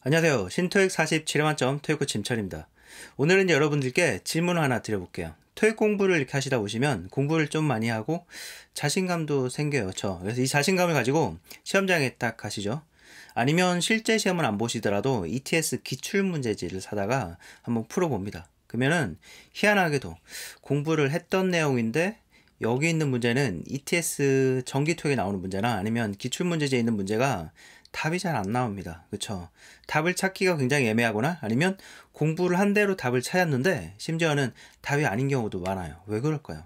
안녕하세요. 신토익 47회 만점 토익코 짐철입니다. 오늘은 여러분들께 질문을 하나 드려볼게요. 토익 공부를 이렇게 하시다 보시면 공부를 좀 많이 하고 자신감도 생겨요. 그래서 이 자신감을 가지고 시험장에 딱 가시죠. 아니면 실제 시험은 안 보시더라도 ETS 기출문제지를 사다가 한번 풀어봅니다. 그러면은 희한하게도 공부를 했던 내용인데 여기 있는 문제는 ETS 정기토익에 나오는 문제나 아니면 기출문제지에 있는 문제가 답이 잘 안 나옵니다. 그쵸? 답을 찾기가 굉장히 애매하거나 아니면 공부를 한 대로 답을 찾았는데 심지어는 답이 아닌 경우도 많아요. 왜 그럴까요?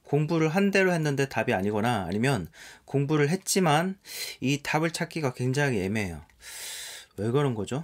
공부를 한 대로 했는데 답이 아니거나 아니면 공부를 했지만 이 답을 찾기가 굉장히 애매해요. 왜 그런 거죠?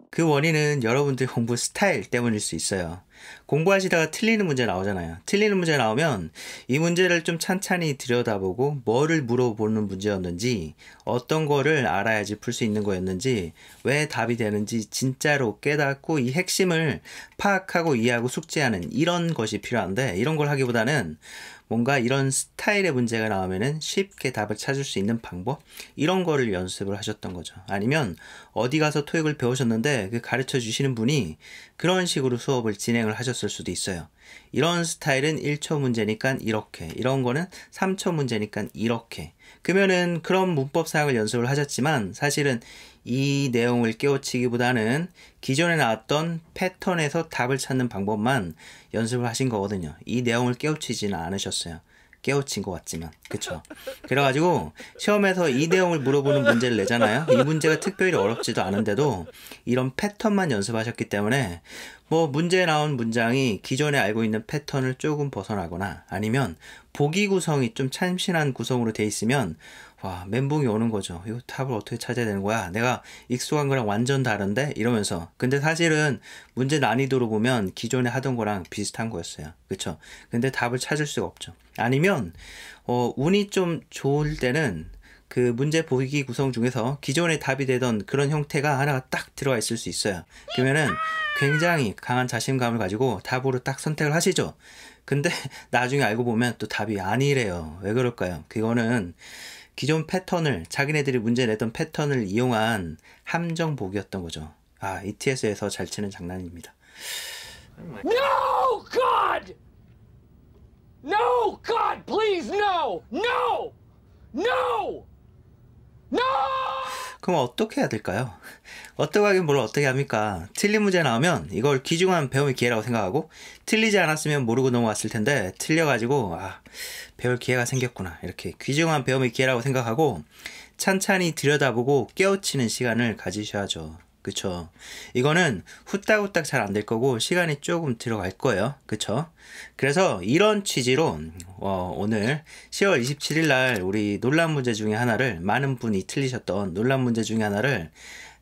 그 원인은 여러분들 공부 스타일 때문일 수 있어요. 공부하시다가 틀리는 문제 나오잖아요. 틀리는 문제 나오면 이 문제를 좀 찬찬히 들여다보고 뭐를 물어보는 문제였는지, 어떤 거를 알아야지 풀 수 있는 거였는지, 왜 답이 되는지 진짜로 깨닫고 이 핵심을 파악하고 이해하고 숙지하는 이런 것이 필요한데, 이런 걸 하기보다는 뭔가 이런 스타일의 문제가 나오면은 쉽게 답을 찾을 수 있는 방법, 이런 거를 연습을 하셨던 거죠. 아니면 어디 가서 토익을 배우셨는데 그 가르쳐 주시는 분이 그런 식으로 수업을 진행을 하셨을 수도 있어요. 이런 스타일은 1초 문제니까 이렇게, 이런 거는 3초 문제니까 이렇게. 그러면은 그런 문법 사항을 연습을 하셨지만 사실은 이 내용을 깨우치기보다는 기존에 나왔던 패턴에서 답을 찾는 방법만 연습을 하신 거거든요. 이 내용을 깨우치지는 않으셨어요. 깨우친 것 같지만. 그쵸? 그래가지고 시험에서 이 내용을 물어보는 문제를 내잖아요. 이 문제가 특별히 어렵지도 않은데도 이런 패턴만 연습하셨기 때문에 뭐 문제에 나온 문장이 기존에 알고 있는 패턴을 조금 벗어나거나 아니면 보기 구성이 좀 참신한 구성으로 돼 있으면 와, 멘붕이 오는 거죠. 이거 답을 어떻게 찾아야 되는 거야? 내가 익숙한 거랑 완전 다른데? 이러면서. 근데 사실은 문제 난이도로 보면 기존에 하던 거랑 비슷한 거였어요. 그쵸? 근데 답을 찾을 수가 없죠. 아니면 운이 좀 좋을 때는 그 문제 보기 구성 중에서 기존에 답이 되던 그런 형태가 하나가 딱 들어가 있을 수 있어요. 그러면은 굉장히 강한 자신감을 가지고 답으로 딱 선택을 하시죠. 근데 나중에 알고 보면 또 답이 아니래요. 왜 그럴까요? 그거는 기존 패턴을, 자기네들이 문제 내던 패턴을 이용한 함정복이었던 거죠. 아, ETS에서 잘 치는 장난입니다. No, God! No, God, please, no! No! No! No! 그럼 어떻게 해야 될까요? 어떻게 하긴 뭘 어떻게 합니까? 틀린 문제 나오면 이걸 귀중한 배움의 기회라고 생각하고 틀리지 않았으면 모르고 넘어갔을 텐데 틀려가지고 배울 기회가 생겼구나. 이렇게 귀중한 배움의 기회라고 생각하고 찬찬히 들여다보고 깨우치는 시간을 가지셔야죠. 그쵸? 이거는 후딱후딱 잘 안 될 거고 시간이 조금 들어갈 거예요. 그쵸? 그래서 이런 취지로 오늘 10월 27일 날 우리 논란 문제 중에 하나를, 많은 분이 틀리셨던 논란 문제 중에 하나를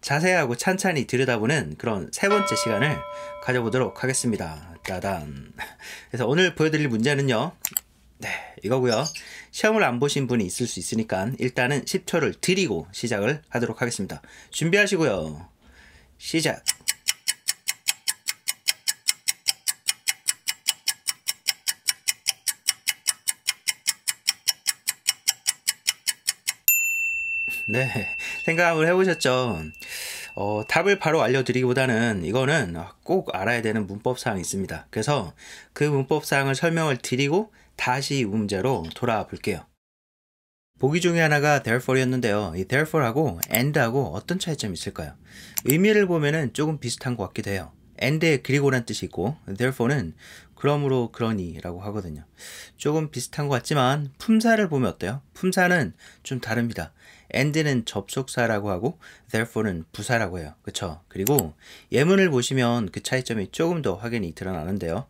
자세하고 찬찬히 들여다보는 그런 세 번째 시간을 가져보도록 하겠습니다. 따단. 그래서 오늘 보여드릴 문제는요, 네, 이거고요. 시험을 안 보신 분이 있을 수 있으니까 일단은 10초를 드리고 시작을 하도록 하겠습니다. 준비하시고요. 시작. 네, 생각을 해보셨죠? 답을 바로 알려드리기보다는 이거는 꼭 알아야 되는 문법사항이 있습니다. 그래서 그 문법사항을 설명을 드리고 다시 문제로 돌아와 볼게요. 보기 중에 하나가 therefore였는데요. 이 therefore하고 and하고 어떤 차이점이 있을까요? 의미를 보면은 조금 비슷한 것 같기도 해요. and에 그리고란 뜻이 있고 therefore는 그러므로 그러니 라고 하거든요. 조금 비슷한 것 같지만 품사를 보면 어때요? 품사는 좀 다릅니다. and는 접속사라고 하고 therefore는 부사라고 해요. 그쵸? 그리고 예문을 보시면 그 차이점이 조금 더 확연히 드러나는데요.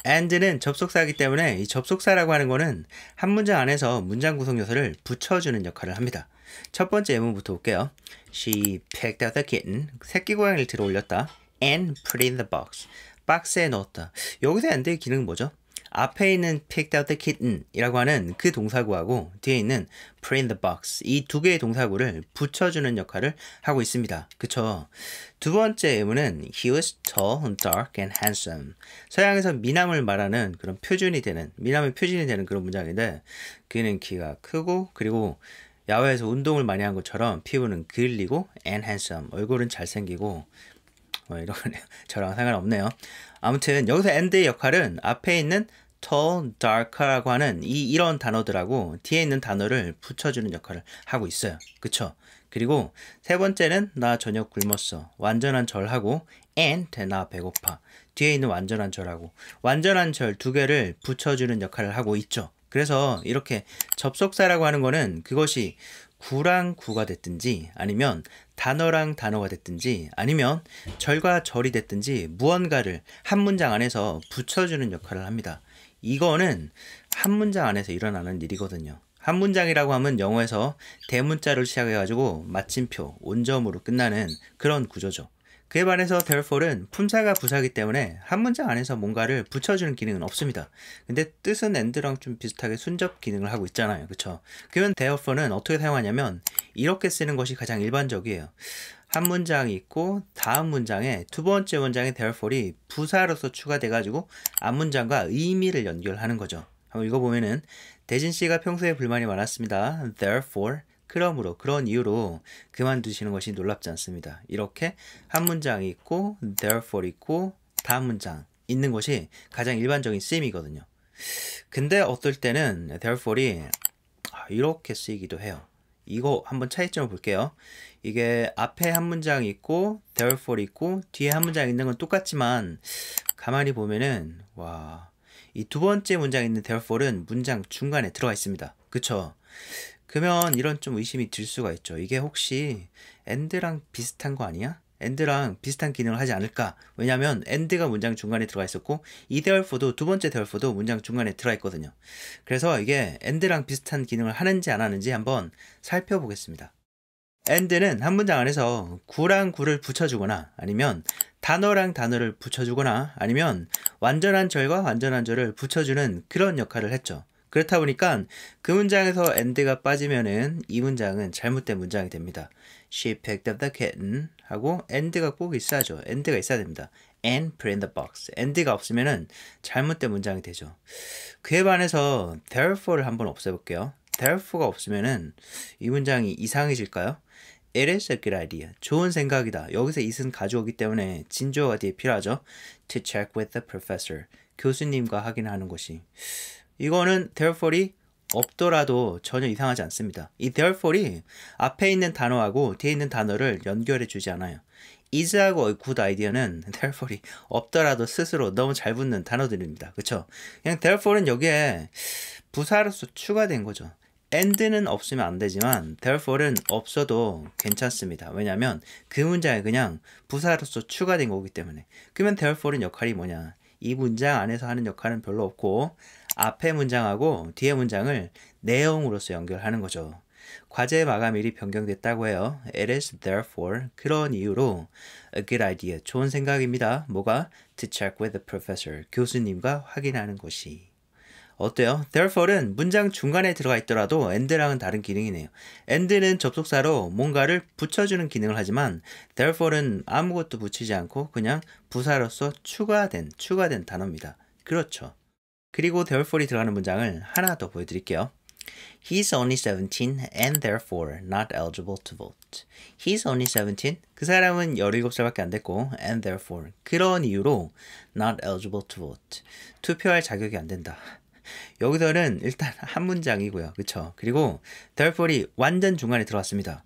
and는 접속사이기 때문에 이 접속사라고 하는 거는 한 문장 안에서 문장 구성 요소를 붙여주는 역할을 합니다. 첫 번째 예문부터 볼게요. She picked up the kitten. 새끼 고양이를 들어 올렸다. And put it in the box. 박스에 넣었다. 여기서 and의 기능은 뭐죠? 앞에 있는 picked out the kitten 이라고 하는 그 동사구하고 뒤에 있는 put in the box 이 두 개의 동사구를 붙여주는 역할을 하고 있습니다. 그쵸? 두 번째 의문은 he was tall, dark and handsome. 서양에서 미남을 말하는 그런 표준이 되는 미남의 표준이 되는 그런 문장인데 그는 키가 크고 그리고 야외에서 운동을 많이 한 것처럼 피부는 그을리고 and handsome 얼굴은 잘생기고 이런 거네요. 저랑 상관없네요. 아무튼 여기서 and의 역할은 앞에 있는 tall, dark라고 하는 이런 단어들하고 뒤에 있는 단어를 붙여주는 역할을 하고 있어요. 그쵸? 그리고 세 번째는 나 저녁 굶었어. 완전한 절하고 and 나 배고파. 뒤에 있는 완전한 절하고 완전한 절 두 개를 붙여주는 역할을 하고 있죠. 그래서 이렇게 접속사라고 하는 거는 그것이 구랑 구가 됐든지 아니면 단어랑 단어가 됐든지 아니면 절과 절이 됐든지 무언가를 한 문장 안에서 붙여주는 역할을 합니다. 이거는 한 문장 안에서 일어나는 일이거든요. 한 문장이라고 하면 영어에서 대문자를 시작해가지고 마침표, 온점으로 끝나는 그런 구조죠. 그에 반해서 therefore는 품사가 부사기 때문에 한 문장 안에서 뭔가를 붙여주는 기능은 없습니다. 근데 뜻은 and랑 좀 비슷하게 순접 기능을 하고 있잖아요. 그쵸? 그러면 therefore는 어떻게 사용하냐면 이렇게 쓰는 것이 가장 일반적이에요. 한 문장이 있고 다음 문장에 두 번째 문장의 therefore이 부사로서 추가돼가지고 앞 문장과 의미를 연결하는 거죠. 한번 읽어보면은 대진 씨가 평소에 불만이 많았습니다. Therefore, 그러므로 그런 이유로 그만두시는 것이 놀랍지 않습니다. 이렇게 한 문장이 있고 therefore 있고 다음 문장 있는 것이 가장 일반적인 쓰임이거든요. 근데 어떨 때는 therefore이 이렇게 쓰이기도 해요. 이거 한번 차이점을 볼게요. 이게 앞에 한 문장이 있고 therefore 있고 뒤에 한 문장 있는 건 똑같지만 가만히 보면은 이 두 번째 문장에 있는 therefore는 문장 중간에 들어가 있습니다. 그쵸? 그러면 이런 좀 의심이 들 수가 있죠. 이게 혹시 and랑 비슷한 거 아니야? and랑 비슷한 기능을 하지 않을까? 왜냐면 and가 문장 중간에 들어가 있었고 이 therefore도 두 번째 therefore도 문장 중간에 들어가 있거든요. 그래서 이게 and랑 비슷한 기능을 하는지 안 하는지 한번 살펴보겠습니다. and는 한 문장 안에서 구랑 구를 붙여주거나 아니면 단어랑 단어를 붙여주거나 아니면 완전한 절과 완전한 절을 붙여주는 그런 역할을 했죠. 그렇다 보니까 그 문장에서 and가 빠지면은 이 문장은 잘못된 문장이 됩니다. She picked up the kitten 하고 and가 꼭 있어야죠. and가 있어야 됩니다. and put in the box. and가 없으면은 잘못된 문장이 되죠. 그에 반해서 therefore를 한번 없애볼게요. therefore가 없으면은 이 문장이 이상해질까요? It is a good idea. 좋은 생각이다. 여기서 it은 가져오기 때문에 진주어가 뒤에 필요하죠. To check with the professor. 교수님과 확인하는 것이. 이거는 therefore이 없더라도 전혀 이상하지 않습니다. 이 therefore이 앞에 있는 단어하고 뒤에 있는 단어를 연결해 주지 않아요. is하고 good idea는 therefore이 없더라도 스스로 너무 잘 붙는 단어들입니다. 그쵸? 그냥 therefore는 여기에 부사로서 추가된 거죠. and는 없으면 안 되지만 therefore는 없어도 괜찮습니다. 왜냐하면 그 문장에 그냥 부사로서 추가된 거기 때문에. 그러면 therefore는 역할이 뭐냐? 이 문장 안에서 하는 역할은 별로 없고 앞에 문장하고 뒤에 문장을 내용으로서 연결하는 거죠. 과제 마감일이 변경됐다고 해요. It is therefore 그런 이유로 a good idea 좋은 생각입니다. 뭐가? To check with the professor 교수님과 확인하는 것이. 어때요? therefore는 문장 중간에 들어가 있더라도 and랑은 다른 기능이네요. and는 접속사로 뭔가를 붙여주는 기능을 하지만 therefore는 아무것도 붙이지 않고 그냥 부사로서 추가된 단어입니다. 그렇죠. 그리고 therefore이 들어가는 문장을 하나 더 보여드릴게요. He's only 17 and therefore not eligible to vote. He's only 17. 그 사람은 17살밖에 안 됐고 and therefore 그런 이유로 not eligible to vote. 투표할 자격이 안 된다. 여기서는 일단 한 문장이고요. 그쵸? 그리고 therefore이 완전 중간에 들어왔습니다.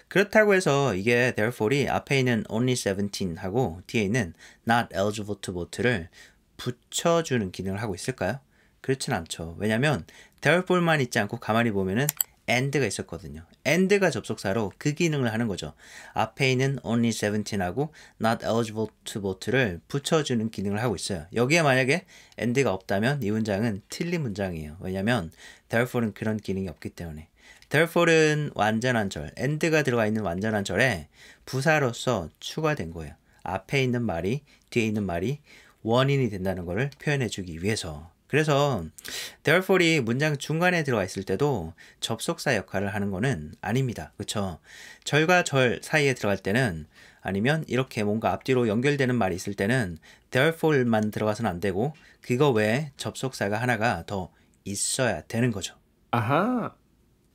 그렇다고 해서 이게 therefore이 앞에 있는 only 17 하고 뒤에 있는 not eligible to vote를 붙여주는 기능을 하고 있을까요? 그렇진 않죠. 왜냐면 therefore만 있지 않고 가만히 보면은 and가 있었거든요. and가 접속사로 그 기능을 하는 거죠. 앞에 있는 only 17하고 not eligible to vote를 붙여주는 기능을 하고 있어요. 여기에 만약에 and가 없다면 이 문장은 틀린 문장이에요. 왜냐면 therefore는 그런 기능이 없기 때문에. therefore는 완전한 절, and가 들어가 있는 완전한 절에 부사로서 추가된 거예요. 앞에 있는 말이 뒤에 있는 말이 원인이 된다는 것을 표현해 주기 위해서. 그래서 therefore이 문장 중간에 들어가 있을 때도 접속사 역할을 하는 거는 아닙니다. 그쵸? 절과 절 사이에 들어갈 때는 아니면 이렇게 뭔가 앞뒤로 연결되는 말이 있을 때는 therefore만 들어가서는 안 되고 그거 외에 접속사가 하나가 더 있어야 되는 거죠. 아하.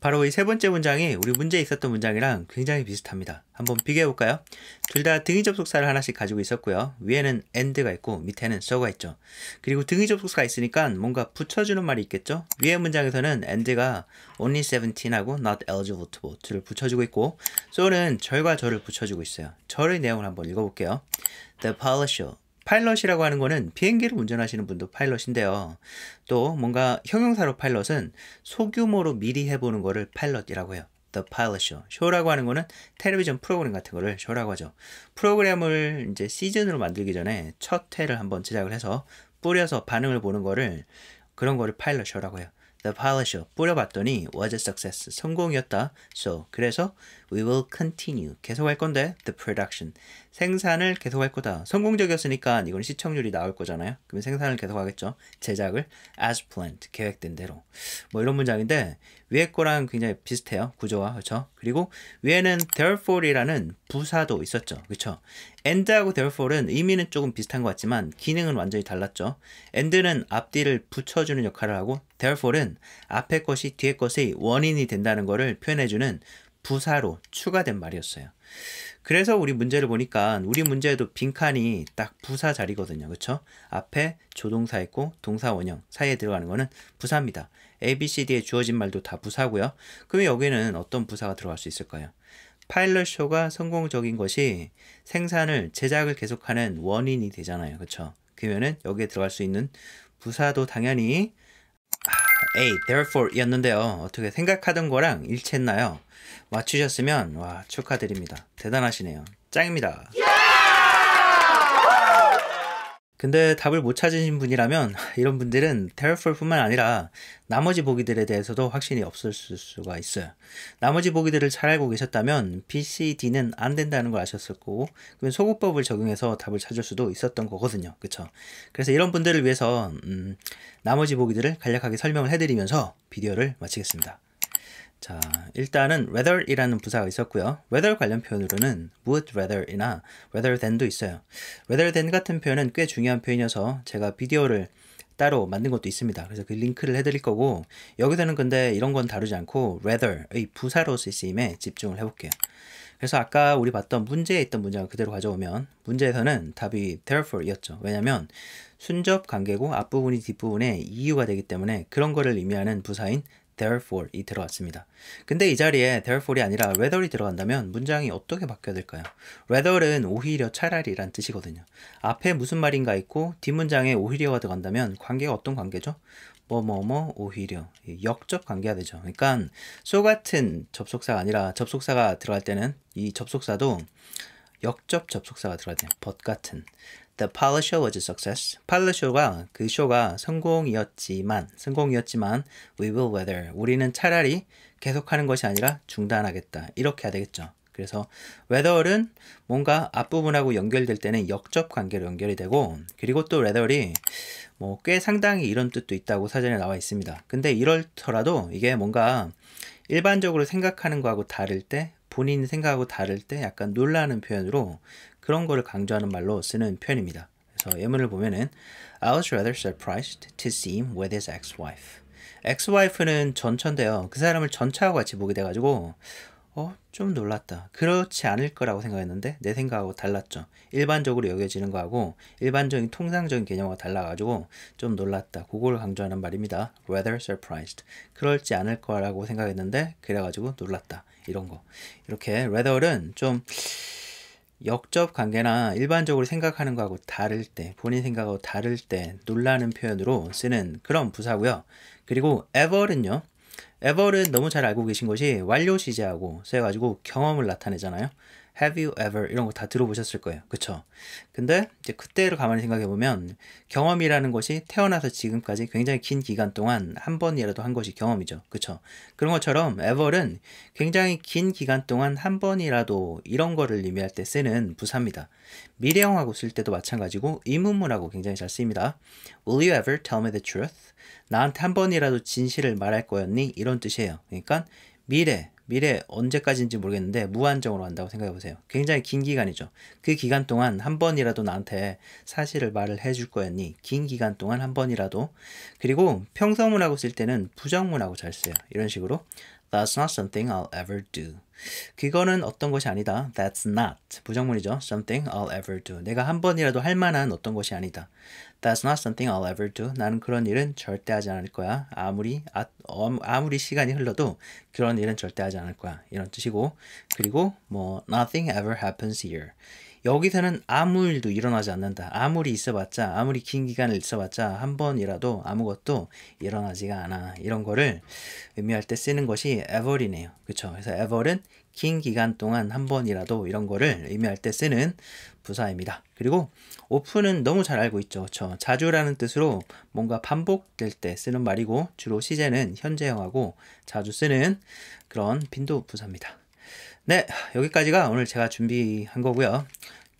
바로 이 세 번째 문장이 우리 문제에 있었던 문장이랑 굉장히 비슷합니다. 한번 비교해 볼까요? 둘 다 등위 접속사를 하나씩 가지고 있었고요. 위에는 and가 있고 밑에는 so가 있죠. 그리고 등위 접속사가 있으니까 뭔가 붙여주는 말이 있겠죠? 위에 문장에서는 and가 only 17하고 not eligible to vote를 붙여주고 있고 so는 절과 절을 붙여주고 있어요. 절의 내용을 한번 읽어볼게요. The polisher 파일럿이라고 하는 거는 비행기를 운전하시는 분도 파일럿인데요. 또 뭔가 형용사로 파일럿은 소규모로 미리 해보는 거를 파일럿이라고 해요. The pilot show. 쇼라고 하는 거는 텔레비전 프로그램 같은 거를 쇼라고 하죠. 프로그램을 이제 시즌으로 만들기 전에 첫 회를 한번 제작을 해서 뿌려서 반응을 보는 거를 그런 거를 파일럿 쇼라고 해요. The pilot show. 뿌려봤더니 was a success. 성공이었다. So. 그래서 we will continue. 계속할 건데 the production. 생산을 계속할 거다. 성공적이었으니까 이건 시청률이 나올 거잖아요. 그러면 생산을 계속하겠죠. 제작을 as planned. 계획된 대로. 뭐 이런 문장인데 위에 거랑 굉장히 비슷해요. 구조와. 그렇죠? 그리고 위에는 therefore이라는 부사도 있었죠. 그렇죠? and하고 therefore는 의미는 조금 비슷한 것 같지만 기능은 완전히 달랐죠. and는 앞뒤를 붙여주는 역할을 하고 therefore는 앞에 것이 뒤에 것의 원인이 된다는 것을 표현해주는 부사로 추가된 말이었어요. 그래서 우리 문제를 보니까 우리 문제에도 빈칸이 딱 부사 자리거든요. 그렇죠? 앞에 조동사 있고 동사 원형 사이에 들어가는 거는 부사입니다. A, B, C, D에 주어진 말도 다 부사고요. 그럼 여기는 어떤 부사가 들어갈 수 있을까요? 파일럿 쇼가 성공적인 것이 생산을 제작을 계속하는 원인이 되잖아요. 그렇죠? 그러면은 여기에 들어갈 수 있는 부사도 당연히 A, therefore 였는데요. 어떻게 생각하던 거랑 일치했나요? 맞추셨으면 와 축하드립니다. 대단하시네요. 짱입니다. 근데 답을 못 찾으신 분이라면 이런 분들은 therefore 뿐만 아니라 나머지 보기들에 대해서도 확신이 없을 수가 있어요. 나머지 보기들을 잘 알고 계셨다면 B, C, D는 안 된다는 걸 아셨을 거고 그러면 소구법을 적용해서 답을 찾을 수도 있었던 거거든요. 그쵸? 그래서 이런 분들을 위해서 나머지 보기들을 간략하게 설명을 해드리면서 비디오를 마치겠습니다. 자, 일단은 rather이라는 부사가 있었고요. rather 관련 표현으로는 would rather이나 rather than도 있어요. rather than 같은 표현은 꽤 중요한 표현이어서 제가 비디오를 따로 만든 것도 있습니다. 그래서 그 링크를 해드릴 거고 여기서는 근데 이런 건 다루지 않고 rather의 부사로서의 쓰임에 집중을 해볼게요. 그래서 아까 우리 봤던 문제에 있던 문장을 그대로 가져오면 문제에서는 답이 therefore이었죠. 왜냐면 순접 관계고 앞부분이 뒷부분에 이유가 되기 때문에 그런 거를 의미하는 부사인 therefore이 들어왔습니다. 근데 이 자리에 therefore이 아니라 rather이 들어간다면 문장이 어떻게 바뀌어야 될까요? rather은 오히려 차라리란 뜻이거든요. 앞에 무슨 말인가 있고 뒷문장에 오히려가 들어간다면 관계가 어떤 관계죠? 오히려 역접 관계가 되죠. 그러니까 so 같은 접속사가 아니라 접속사가 들어갈 때는 이 접속사도 역접 접속사가 들어가야 돼요. but 같은 The pilot show was a success. 파일럿 쇼가 그 쇼가 성공이었지만 we will rather 우리는 차라리 계속하는 것이 아니라 중단하겠다. 이렇게 해야 되겠죠. 그래서 rather은 뭔가 앞부분하고 연결될 때는 역접 관계로 연결이 되고 그리고 또 rather이 뭐 꽤 상당히 이런 뜻도 있다고 사전에 나와 있습니다. 근데 이렇더라도 이게 뭔가 일반적으로 생각하는 거하고 다를 때 본인 생각하고 다를 때 약간 놀라는 표현으로 그런 거를 강조하는 말로 쓰는 표현입니다. 그래서 예문을 보면은 I was rather surprised to see him with his ex-wife. ex-wife는 전처인데요. 그 사람을 전처하고 같이 보게 돼가지고 좀 놀랐다. 그렇지 않을 거라고 생각했는데 내 생각하고 달랐죠. 일반적으로 여겨지는 거하고 일반적인 통상적인 개념하고 달라가지고 좀 놀랐다. 그걸 강조하는 말입니다. rather surprised. 그렇지 않을 거라고 생각했는데 그래가지고 놀랐다. 이런 거. 이렇게 rather는 좀 역접 관계나 일반적으로 생각하는 거하고 다를 때, 본인 생각하고 다를 때 놀라는 표현으로 쓰는 그런 부사고요. 그리고 ever는요. ever는 너무 잘 알고 계신 것이 완료 시제하고 쓰여가지고 경험을 나타내잖아요. have you ever 이런 거 다 들어보셨을 거예요. 그쵸? 근데 이제 그때를 가만히 생각해 보면 경험이라는 것이 태어나서 지금까지 굉장히 긴 기간 동안 한 번이라도 한 것이 경험이죠. 그쵸? 그런 것처럼 ever는 굉장히 긴 기간 동안 한 번이라도 이런 거를 의미할 때 쓰는 부사입니다. 미래형하고 쓸 때도 마찬가지고 의문문하고 굉장히 잘 쓰입니다. Will you ever tell me the truth? 나한테 한 번이라도 진실을 말할 거였니? 이런 뜻이에요. 그러니까 미래 언제까지인지 모르겠는데 무한정으로 한다고 생각해 보세요. 굉장히 긴 기간이죠. 그 기간 동안 한 번이라도 나한테 사실을 말을 해줄 거였니? 긴 기간 동안 한 번이라도. 그리고 평서문하고 쓸 때는 부정문하고 잘 써요. 이런 식으로 That's not something I'll ever do. 그거는 어떤 것이 아니다. That's not. 부정문이죠. Something I'll ever do. 내가 한 번이라도 할 만한 어떤 것이 아니다. That's not something I'll ever do. 나는 그런 일은 절대 하지 않을 거야. 아무리 시간이 흘러도 그런 일은 절대 하지 않을 거야. 이런 뜻이고. 그리고 뭐 nothing ever happens here. 여기서는 아무 일도 일어나지 않는다. 아무리 있어봤자, 아무리 긴 기간을 있어봤자 한 번이라도 아무것도 일어나지가 않아. 이런 거를 의미할 때 쓰는 것이 ever이네요. 그쵸? 그래서 ever은 긴 기간 동안 한 번이라도 이런 거를 의미할 때 쓰는 부사입니다. 그리고 often 너무 잘 알고 있죠. 그쵸? 자주라는 뜻으로 뭔가 반복될 때 쓰는 말이고 주로 시제는 현재형하고 자주 쓰는 그런 빈도 부사입니다. 네, 여기까지가 오늘 제가 준비한 거고요.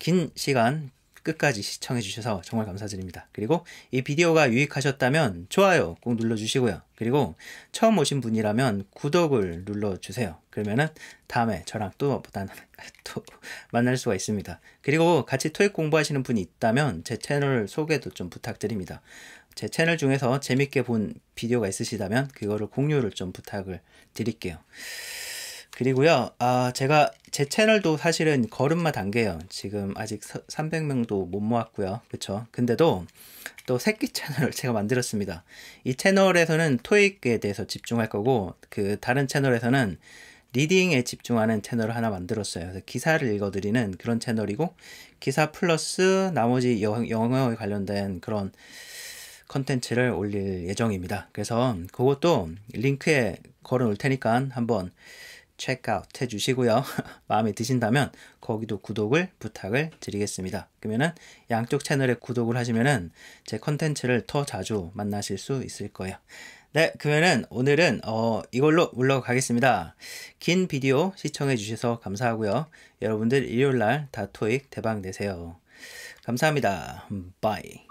긴 시간 끝까지 시청해 주셔서 정말 감사드립니다. 그리고 이 비디오가 유익하셨다면 좋아요 꼭 눌러주시고요. 그리고 처음 오신 분이라면 구독을 눌러주세요. 그러면은 다음에 저랑 또 만날 수가 있습니다. 그리고 같이 토익 공부하시는 분이 있다면 제 채널 소개도 좀 부탁드립니다. 제 채널 중에서 재밌게 본 비디오가 있으시다면 그거를 공유를 좀 부탁을 드릴게요. 그리고요, 제가 제 채널도 사실은 걸음마 단계예요. 지금 아직 300명도 못 모았고요. 그쵸? 근데도 또 새끼 채널을 제가 만들었습니다. 이 채널에서는 토익에 대해서 집중할 거고, 그 다른 채널에서는 리딩에 집중하는 채널을 하나 만들었어요. 그래서 기사를 읽어드리는 그런 채널이고, 기사 플러스 나머지 영어에 관련된 그런 컨텐츠를 올릴 예정입니다. 그래서 그것도 링크에 걸어 놓을 테니까 한번 체크아웃 해주시고요. 마음에 드신다면 거기도 구독을 부탁을 드리겠습니다. 그러면은 양쪽 채널에 구독을 하시면은 제 컨텐츠를 더 자주 만나실 수 있을 거예요. 네, 그러면은 오늘은 이걸로 물러가겠습니다. 긴 비디오 시청해 주셔서 감사하고요. 여러분들 일요일날 다 토익 대박 내세요. 감사합니다. 바이.